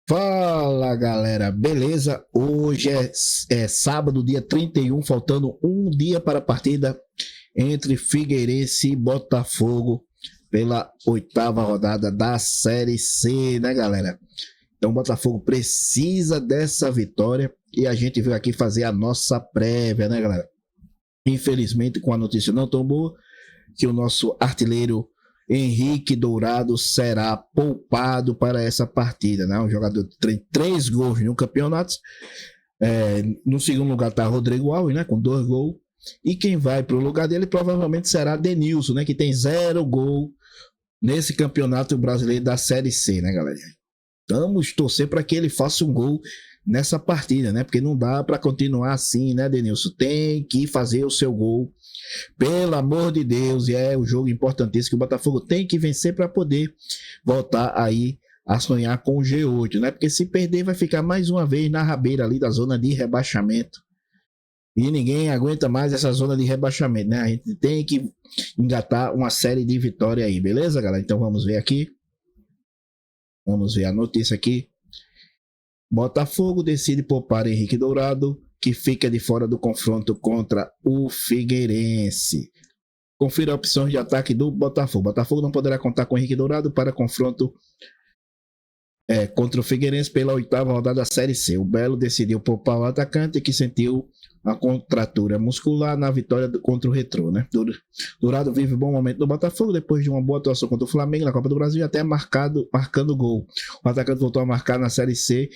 Fala galera, beleza? Hoje é sábado, dia 31, faltando um dia para a partida entre Figueirense e Botafogo pela oitava rodada da Série C, né galera? Então o Botafogo precisa dessa vitória e a gente veio aqui fazer a nossa prévia, né galera? Infelizmente, com a notícia não tão boa, que o nosso artilheiro Henrique Dourado será poupado para essa partida, né? Um jogador que tem 3 gols no campeonato. No segundo lugar está Rodrigo Alves, né? Com 2 gols. E quem vai para o lugar dele provavelmente será Denilson, né? Que tem 0 gol nesse campeonato brasileiro da Série C, né, galera? Vamos torcer para que ele faça um gol nessa partida, né? Porque não dá para continuar assim, né, Denilson? Tem que fazer o seu gol. Pelo amor de Deus, e é um jogo importantíssimo que o Botafogo tem que vencer para poder voltar aí a sonhar com o G8, né? Porque se perder vai ficar mais uma vez na rabeira ali da zona de rebaixamento. E ninguém aguenta mais essa zona de rebaixamento, né? A gente tem que engatar uma série de vitórias aí, beleza, galera? Então vamos ver aqui. Vamos ver a notícia aqui. Botafogo decide poupar Henrique Dourado, que fica de fora do confronto contra o Figueirense. Confira opções de ataque do Botafogo. Botafogo não poderá contar com Henrique Dourado para confronto contra o Figueirense pela oitava rodada da Série C. O Belo decidiu poupar o atacante que sentiu a contratura muscular na vitória contra o Retrô, né? Dourado vive um bom momento no Botafogo depois de uma boa atuação contra o Flamengo na Copa do Brasil e até marcando gol. O atacante voltou a marcar na Série C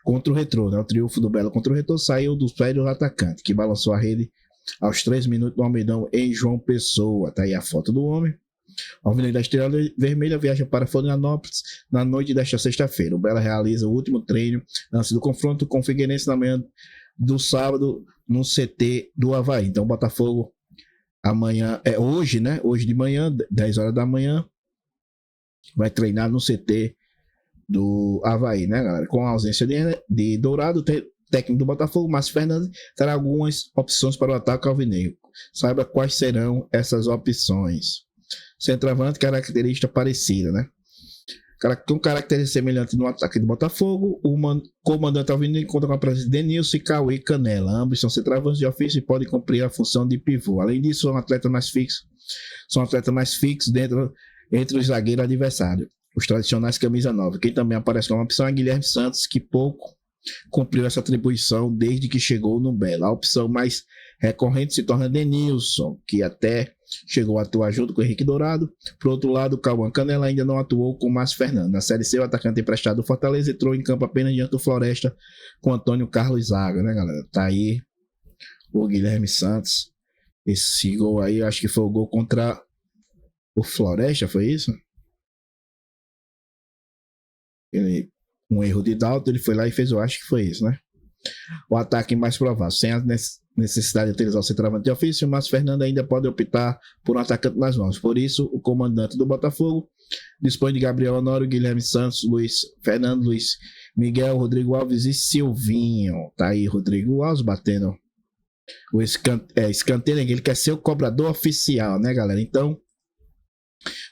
contra o Retrô, né? O triunfo do Belo contra o Retrô saiu dos pés do atacante, que balançou a rede aos 3 minutos do Almeidão em João Pessoa. Tá aí a foto do homem. O Alvinegro da Estrela Vermelha viaja para Florianópolis na noite desta sexta-feira. O Belo realiza o último treino antes do confronto com o Figueirense na manhã do sábado no CT do Avaí. Então o Botafogo amanhã, hoje, né? Hoje de manhã, 10 horas da manhã, vai treinar no CT do Avaí, né, galera? Com a ausência de Dourado, técnico do Botafogo, Márcio Fernandes, terá algumas opções para o ataque alvinegro. Saiba quais serão essas opções. Centroavante, característica parecida, né? Com características semelhantes no ataque do Botafogo, o comandante alvinegro conta com a presença de Denilson e Cauê Canela. Ambos são centroavantes de ofício e podem cumprir a função de pivô. Além disso, são atletas mais fixos entre os zagueiros adversários. Os tradicionais camisa 9. Quem também aparece como opção é Guilherme Santos, que pouco cumpriu essa atribuição desde que chegou no Belo. A opção mais recorrente se torna Denilson, que até chegou a atuar junto com o Henrique Dourado. Por outro lado, o Cauã Canela ainda não atuou com o Márcio Fernandes. Na Série C, o atacante emprestado do Fortaleza entrou em campo apenas diante do Floresta com Antônio Carlos Zaga, né, galera? Tá aí o Guilherme Santos. Esse gol aí, acho que foi o gol contra o Floresta, foi isso? Um erro de Dalton, ele foi lá e fez, eu acho que foi isso, né? O ataque mais provável, sem a necessidade de utilizar o centroavante de ofício, mas Fernando ainda pode optar por um atacante nas mãos. Por isso, o comandante do Botafogo dispõe de Gabriel Honório, Guilherme Santos, Fernando Luiz Miguel, Rodrigo Alves e Silvinho. Tá aí Rodrigo Alves batendo o escanteio, ele quer ser o cobrador oficial, né, galera? Então,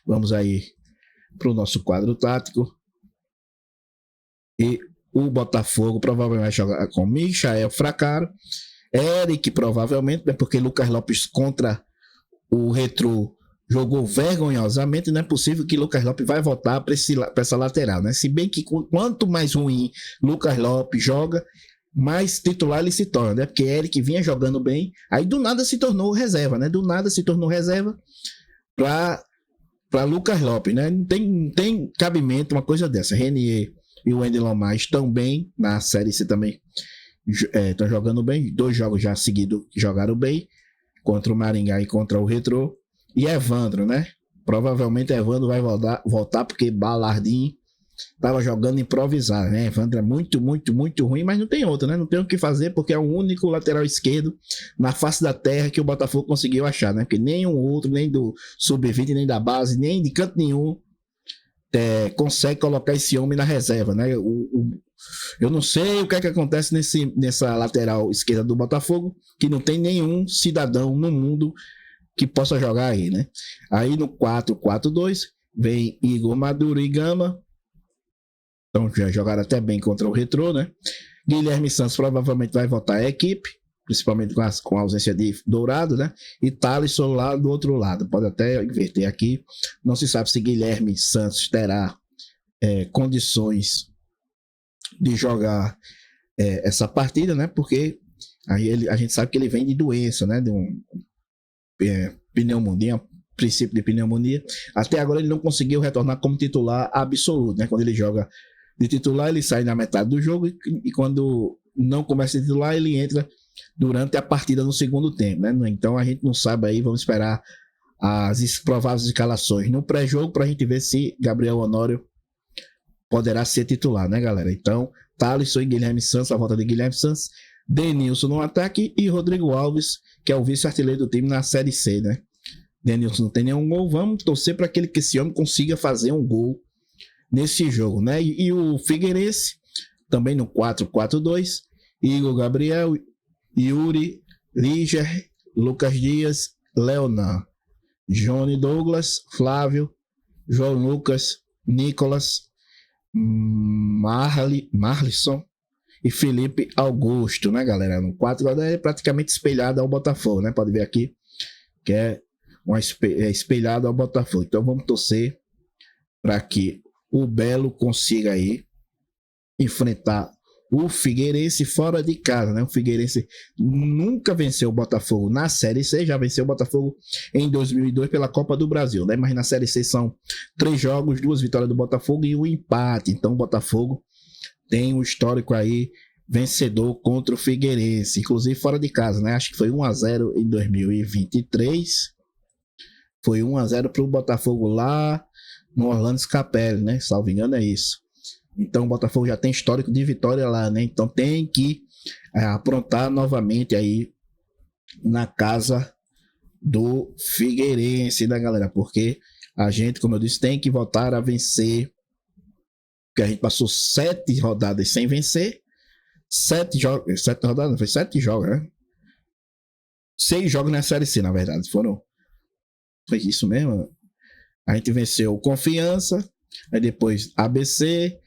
vamos aí pro nosso quadro tático. E o Botafogo provavelmente vai jogar com Michael Fracaro, Eric provavelmente, né, porque Lucas Lopes contra o Retrô jogou vergonhosamente, não é possível que Lucas Lopes vai voltar para essa lateral, né? Se bem que quanto mais ruim Lucas Lopes joga, mais titular ele se torna, né? Porque Eric vinha jogando bem, aí do nada se tornou reserva, né? Do nada se tornou reserva para Lucas Lopes, né? Não tem cabimento uma coisa dessa. Renier e o Wendel Lomar estão bem na Série C também, estão jogando bem, 2 jogos já seguidos jogaram bem, contra o Maringá e contra o Retrô. E Evandro, né? Provavelmente Evandro vai voltar porque Balardim estava jogando improvisado, né? Evandro é muito, muito, muito ruim, mas não tem outro, né? Não tem o que fazer porque é o único lateral esquerdo na face da terra que o Botafogo conseguiu achar, né? Porque nenhum outro, nem do sub-20, nem da base, nem de canto nenhum consegue colocar esse homem na reserva, né? Eu não sei o que é que acontece nessa lateral esquerda do Botafogo, que não tem nenhum cidadão no mundo que possa jogar aí, né? Aí no 4-4-2 vem Igor Maduro e Gama, Então já jogaram até bem contra o Retrô, né? Guilherme Santos provavelmente vai voltar à equipe, principalmente com a ausência de Dourado, né? E Thalisson lá do outro lado. Pode até inverter aqui. Não se sabe se Guilherme Santos terá condições de jogar essa partida, né? Porque aí a gente sabe que ele vem de doença, né? De pneumonia, princípio de pneumonia. Até agora ele não conseguiu retornar como titular absoluto, né? Quando ele joga de titular, ele sai na metade do jogo e quando não começa a titular, ele entra durante a partida no segundo tempo, né? Então a gente não sabe aí, vamos esperar as prováveis escalações no pré-jogo para a gente ver se Gabriel Honório poderá ser titular, né, galera? Então, Thalisson e Guilherme Santos, a volta de Guilherme Santos, Denilson no ataque e Rodrigo Alves, que é o vice-artilheiro do time na Série C, né? Denilson não tem nenhum gol, vamos torcer para que esse homem consiga fazer um gol nesse jogo, né? E o Figueirense, também no 4-4-2, Igor Gabriel, Yuri, Líger, Lucas Dias, Leonan, Johnny Douglas, Flávio, João Lucas, Nicolas, Marlisson e Felipe Augusto, né, galera? No 4 é praticamente espelhado ao Botafogo, né? Pode ver aqui que é espelhado ao Botafogo. Então vamos torcer para que o Belo consiga aí enfrentar o Figueirense fora de casa, né? O Figueirense nunca venceu o Botafogo na Série C, já venceu o Botafogo em 2002 pela Copa do Brasil, né? Mas na Série C são 3 jogos, 2 vitórias do Botafogo e um empate. Então o Botafogo tem um histórico aí vencedor contra o Figueirense, inclusive fora de casa, né? Acho que foi 1-0 em 2023. Foi 1-0 para o Botafogo lá no Orlando Scapelli, né? Salvo engano é isso. Então o Botafogo já tem histórico de vitória lá, né? Então tem que aprontar novamente aí na casa do Figueirense, né, galera? Porque a gente, como eu disse, tem que voltar a vencer. Porque a gente passou 7 rodadas sem vencer. 7 jogos, 7 rodadas, não, foi 7 jogos, né? 6 jogos na Série C, na verdade. Foi isso mesmo. A gente venceu Confiança, aí depois ABC,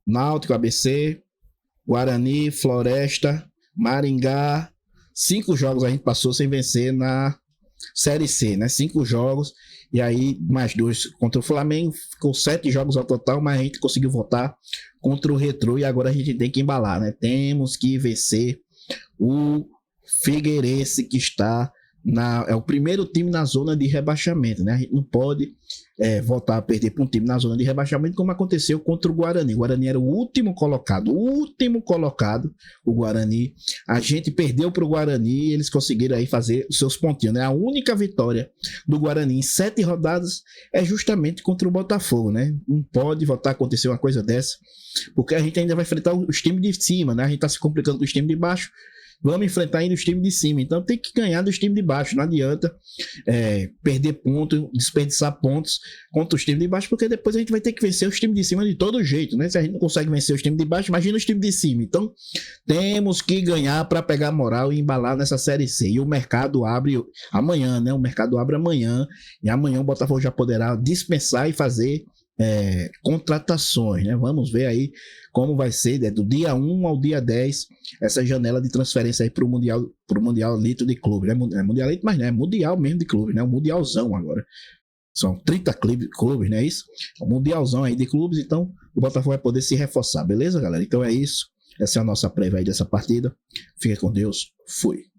Náutico, ABC, Guarani, Floresta, Maringá. 5 jogos a gente passou sem vencer na Série C, né? 5 jogos. E aí, mais 2 contra o Flamengo. Ficou 7 jogos ao total, mas a gente conseguiu voltar contra o Retrô. E agora a gente tem que embalar, né? Temos que vencer o Figueirense, que está é o primeiro time na zona de rebaixamento, né? A gente não pode voltar a perder para um time na zona de rebaixamento, como aconteceu contra o Guarani. O Guarani era o último colocado, o Guarani. A gente perdeu para o Guarani e eles conseguiram aí fazer os seus pontinhos, né? A única vitória do Guarani em 7 rodadas é justamente contra o Botafogo, né? Não pode voltar a acontecer uma coisa dessa, porque a gente ainda vai enfrentar os times de cima, né? A gente está se complicando com os times de baixo. Vamos enfrentar ainda os times de cima. Então tem que ganhar dos times de baixo. Não adianta perder pontos, desperdiçar pontos contra os times de baixo, porque depois a gente vai ter que vencer os times de cima de todo jeito, né? Se a gente não consegue vencer os times de baixo, imagina os times de cima. Então temos que ganhar para pegar moral e embalar nessa Série C. E o mercado abre amanhã, né? O mercado abre amanhã. E amanhã o Botafogo já poderá dispensar e fazer contratações, né? Vamos ver aí como vai ser do dia 1 ao dia 10 essa janela de transferência aí para o Mundialito de clube, né? Mundialito, mas não é Mundial mesmo de clube, né? O Mundialzão agora. São 30 clubes, não é isso? O Mundialzão aí de clubes, então o Botafogo vai poder se reforçar, beleza, galera? Então é isso. Essa é a nossa prévia aí dessa partida. Fica com Deus. Fui.